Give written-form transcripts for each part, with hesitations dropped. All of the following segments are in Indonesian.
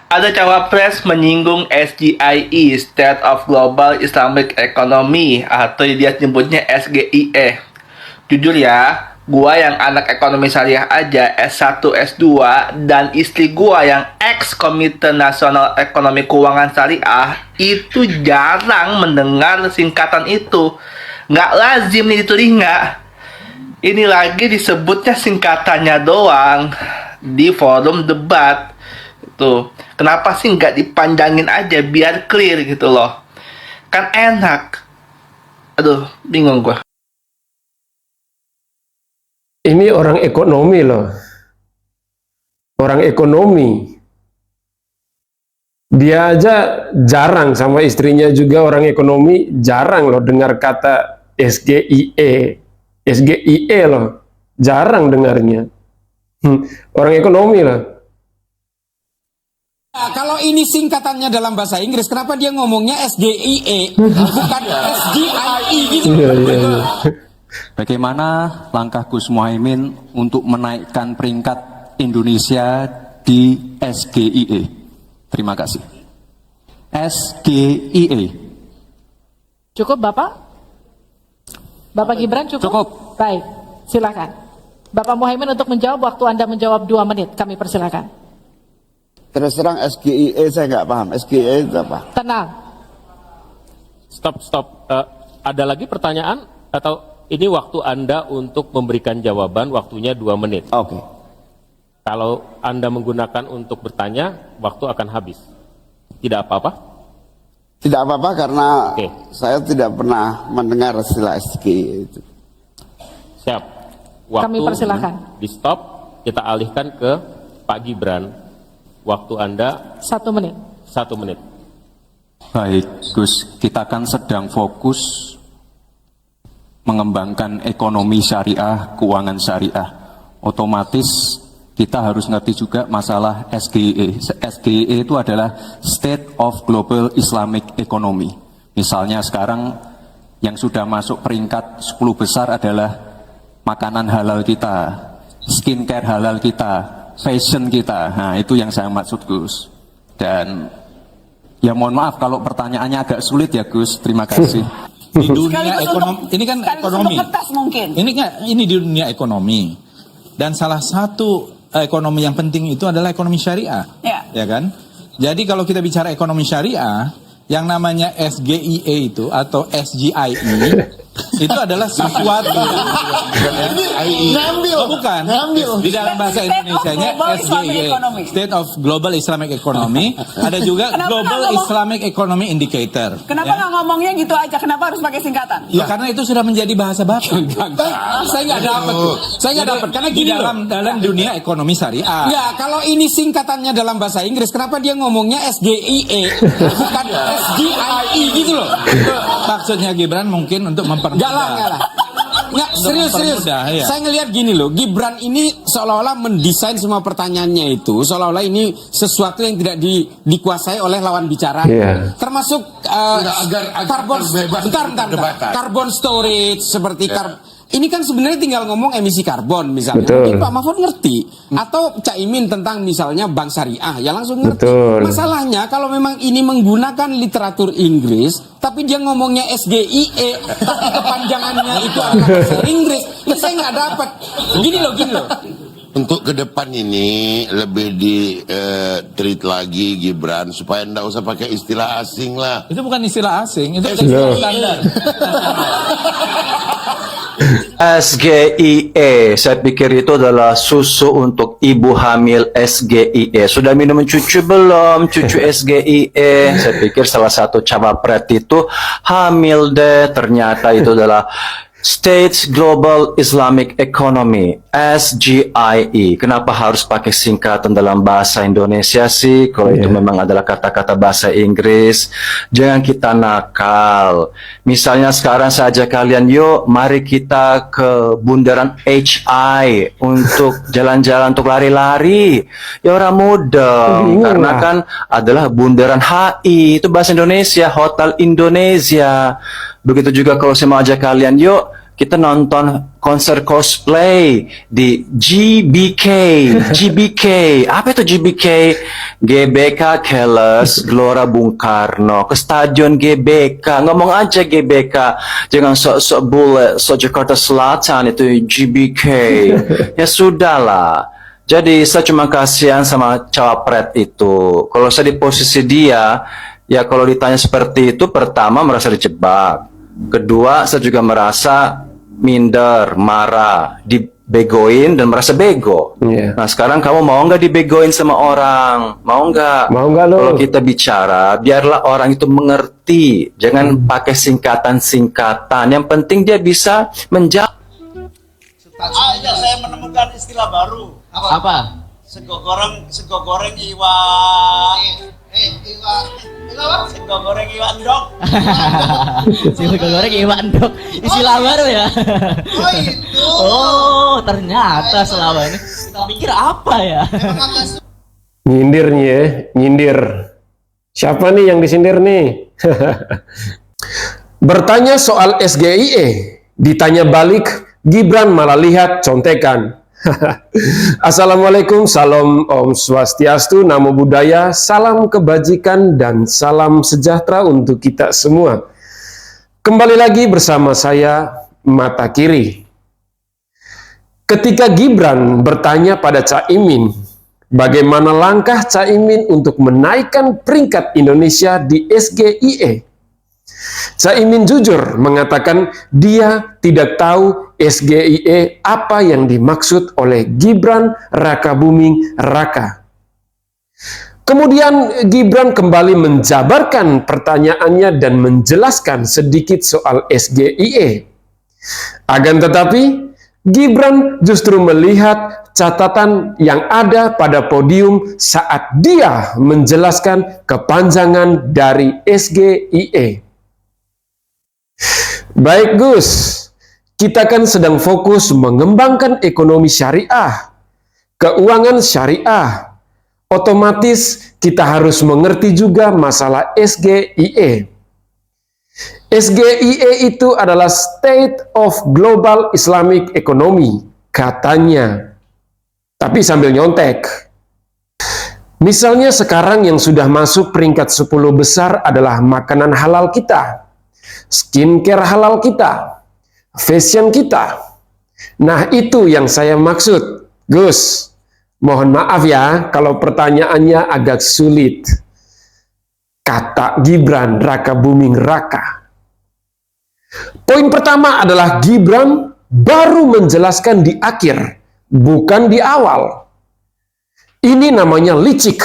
Ada cawapres menyinggung SGIE, State of Global Islamic Economy, atau dia nyebutnya SGIE. Jujur ya, gua yang anak ekonomi syariah aja S1, S2, dan istri gua yang ex Komite Nasional Ekonomi Keuangan Syariah itu jarang mendengar singkatan itu. Nggak lazim nih di telinga. Ini lagi disebutnya singkatannya doang di forum debat. Tuh, kenapa sih nggak dipanjangin aja biar clear gitu loh? Kan enak. Aduh, bingung gua. Ini orang ekonomi loh. Orang ekonomi. Dia aja jarang, sama istrinya juga orang ekonomi, jarang loh dengar kata SGIE. SGIE loh. Jarang dengarnya. Orang ekonomi loh. Nah, kalau ini singkatannya dalam bahasa Inggris, kenapa dia ngomongnya SGIE, bukan SGIE gitu? Iya. Bagaimana langkah Gus Muhaimin untuk menaikkan peringkat Indonesia di SGIE? Terima kasih. SGIE. Cukup Bapak? Bapak Gibran cukup? Cukup. Baik, silakan. Bapak Muhaimin untuk menjawab, waktu Anda menjawab 2 menit, kami persilakan. Terus terang SGIE saya nggak paham. SGIE itu apa? Tenang. Stop. Ada lagi pertanyaan? Atau ini waktu Anda untuk memberikan jawaban, waktunya 2 menit. Oke. Kalau Anda menggunakan untuk bertanya, waktu akan habis. Tidak apa-apa? Tidak apa-apa karena Oke. saya tidak pernah mendengar istilah SGIE itu. Siap. Waktu Kami persilakan. di stop, kita alihkan ke Pak Gibran. Waktu Anda 1 menit. 1 menit. Baik, Gus, kita kan sedang fokus mengembangkan ekonomi syariah, keuangan syariah. Otomatis kita harus ngerti juga masalah SGIE. SGIE itu adalah State of Global Islamic Economy. Misalnya sekarang yang sudah masuk peringkat 10 besar adalah makanan halal kita, skincare halal kita, fashion kita. Nah, itu yang saya maksud, Gus. Dan ya mohon maaf kalau pertanyaannya agak sulit ya, Gus. Terima kasih. Di dunia ekonomi, ini kan ekonomi. Ini di dunia ekonomi. Dan salah satu ekonomi yang penting itu adalah ekonomi syariah. Ya kan? Jadi kalau kita bicara ekonomi syariah, yang namanya SGIE itu atau SGIE itu adalah sesuatu bukan di dalam bahasa Indonesianya SGIE, State of Global Islamic Economy, ada juga Global Islamic Economy Indicator. Kenapa nggak ngomongnya gitu aja? Kenapa harus pakai singkatan? Ya karena itu sudah menjadi bahasa baku. Saya nggak dapat tuh. Saya nggak dapat karena gini dalam dunia ekonomi syariah. Ya kalau ini singkatannya dalam bahasa Inggris, kenapa dia ngomongnya SGIE bukan SGIE gitu loh? Maksudnya Gibran mungkin untuk mempermudah. Nggak, serius. Ya. Saya ngelihat gini loh, Gibran ini seolah-olah mendesain semua pertanyaannya itu, seolah-olah ini sesuatu yang tidak dikuasai oleh lawan bicara. Termasuk carbon storage seperti ini kan sebenarnya tinggal ngomong emisi karbon misalnya. Mungkin Pak Mahfud ngerti. Atau Caimin tentang misalnya bank syariah, ya langsung ngerti. Masalahnya kalau memang ini menggunakan literatur Inggris, tapi dia ngomongnya SGIE, tapi kepanjangannya itu adalah bahasa Inggris. Ini saya nggak dapat. Gini loh. Untuk ke depan ini lebih di treat lagi Gibran supaya ndak usah pakai istilah asing lah. Itu bukan istilah asing, itu istilah standar. SGIE, saya pikir itu adalah susu untuk ibu hamil SGIE. Sudah minum cucu belum? Cucu SGIE. Saya pikir salah satu cawapres itu hamil deh. Ternyata itu adalah States Global Islamic Economy, SGIE. Kenapa harus pakai singkatan dalam bahasa Indonesia sih? Kalau itu memang adalah kata-kata bahasa Inggris, jangan kita nakal. Misalnya sekarang saja kalian, yuk mari kita ke bundaran HI untuk jalan-jalan, untuk lari-lari. Ya orang muda, karena kan adalah bundaran HI, itu bahasa Indonesia, Hotel Indonesia. Begitu juga kalau saya mau ajak kalian, yuk kita nonton konser cosplay di GBK. GBK, apa itu GBK? GBK Keles Gelora Bung Karno, ke Stadion GBK. Ngomong aja GBK, jangan sok-sok bule, sok Jakarta Selatan itu GBK. Ya sudahlah. Jadi saya cuma kasihan sama cawapres itu. Kalau saya di posisi dia, ya kalau ditanya seperti itu, pertama merasa dijebak. Kedua, saya juga merasa minder, marah, dibegoin dan merasa bego. Nah sekarang kamu mau nggak dibegoin sama orang? Mau nggak? Mau nggak lo? Kalau kita bicara, biarlah orang itu mengerti. Jangan pakai singkatan-singkatan. Yang penting dia bisa menjawab. Aja saya menemukan istilah baru. Apa? Sego goreng iwa. Sego goreng iwa ndok. Sego goreng iwan dok. Istilah baru ya. Oh itu. Oh, ternyata selama ini kita pikir apa ya? Nyindir nih ya, nyindir. Siapa nih yang disindir nih? Bertanya soal SGIE, ditanya balik, Gibran malah lihat contekan. Assalamualaikum, salam Om Swastiastu, Namo Buddhaya, salam kebajikan dan salam sejahtera untuk kita semua. Kembali lagi bersama saya, Mata Kiri. Ketika Gibran bertanya pada Caimin, bagaimana langkah Caimin untuk menaikkan peringkat Indonesia di SGIE, Caimin jujur mengatakan dia tidak tahu SGIE apa yang dimaksud oleh Gibran Rakabuming Raka. Kemudian Gibran kembali menjabarkan pertanyaannya dan menjelaskan sedikit soal SGIE. Akan tetapi, Gibran justru melihat catatan yang ada pada podium saat dia menjelaskan kepanjangan dari SGIE. Baik Gus, kita kan sedang fokus mengembangkan ekonomi syariah, keuangan syariah. Otomatis kita harus mengerti juga masalah SGIE. SGIE itu adalah State of Global Islamic Economy, katanya. Tapi sambil nyontek. Misalnya sekarang yang sudah masuk peringkat 10 besar adalah makanan halal kita, skincare halal kita, fashion kita. Nah itu yang saya maksud, Gus. Mohon maaf ya kalau pertanyaannya agak sulit. Kata Gibran Rakabuming Raka. Poin pertama adalah Gibran baru menjelaskan di akhir, bukan di awal. Ini namanya licik.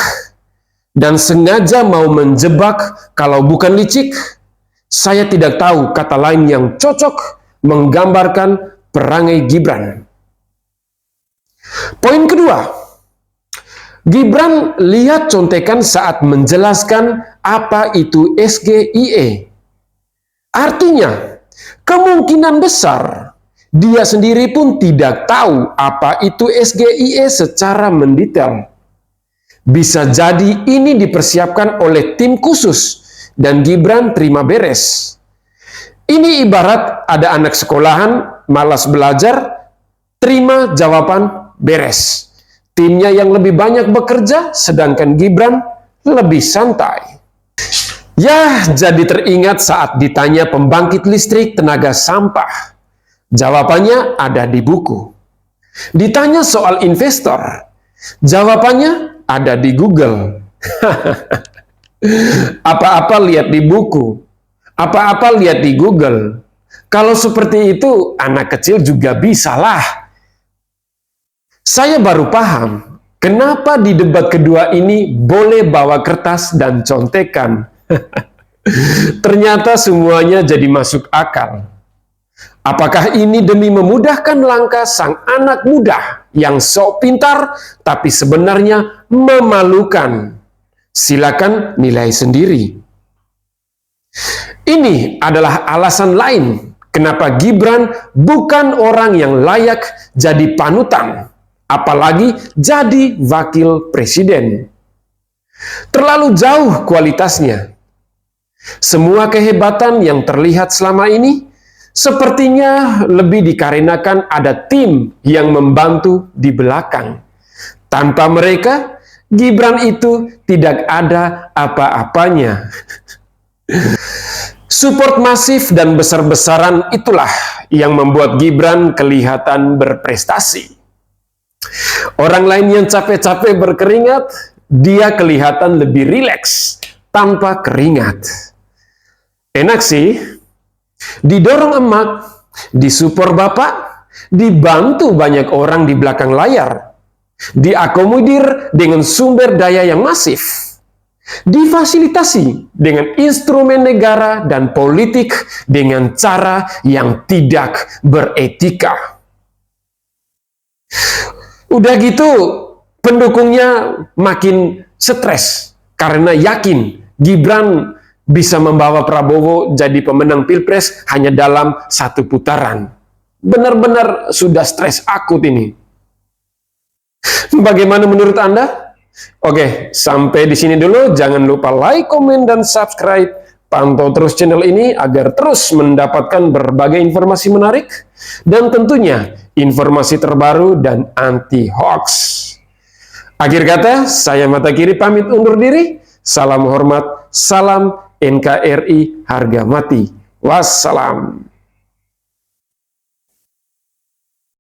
Dan sengaja mau menjebak, kalau bukan licik, saya tidak tahu kata lain yang cocok menggambarkan perangai Gibran. Poin kedua, Gibran lihat contekan saat menjelaskan apa itu SGIE. Artinya, kemungkinan besar dia sendiri pun tidak tahu apa itu SGIE secara mendetail. Bisa jadi ini dipersiapkan oleh tim khusus dan Gibran terima beres. Ini ibarat ada anak sekolahan malas belajar, terima jawaban beres. Timnya yang lebih banyak bekerja, sedangkan Gibran lebih santai. Ya, jadi teringat saat ditanya pembangkit listrik tenaga sampah. Jawabannya ada di buku. Ditanya soal investor, jawabannya ada di Google. Apa-apa lihat di buku, apa-apa lihat di Google. Kalau seperti itu, anak kecil juga bisa lah. Saya baru paham, kenapa di debat kedua ini boleh bawa kertas dan contekan. Ternyata semuanya jadi masuk akal. Apakah ini demi memudahkan langkah sang anak muda yang sok pintar, tapi sebenarnya memalukan? Silakan nilai sendiri. Ini adalah alasan lain kenapa Gibran bukan orang yang layak jadi panutan, apalagi jadi wakil presiden. Terlalu jauh kualitasnya. Semua kehebatan yang terlihat selama ini Sepertinya lebih dikarenakan ada tim yang membantu di belakang. Tanpa mereka, Gibran itu tidak ada apa-apanya. Support masif dan besar-besaran itulah yang membuat Gibran kelihatan berprestasi. Orang lain yang capek-capek berkeringat, dia kelihatan lebih rileks tanpa keringat. Enak sih, didorong emak, disupport bapak, dibantu banyak orang di belakang layar, diakomodir dengan sumber daya yang masif, difasilitasi dengan instrumen negara dan politik dengan cara yang tidak beretika. Udah gitu, pendukungnya makin stres karena yakin Gibran bisa membawa Prabowo jadi pemenang Pilpres hanya dalam 1 putaran. Benar-benar sudah stres akut ini. Bagaimana menurut Anda? Oke, sampai di sini dulu. Jangan lupa like, komen, dan subscribe. Pantau terus channel ini agar terus mendapatkan berbagai informasi menarik dan tentunya informasi terbaru dan anti-hoax. Akhir kata, saya Mata Kiri pamit undur diri. Salam hormat, salam NKRI harga mati. Wassalam.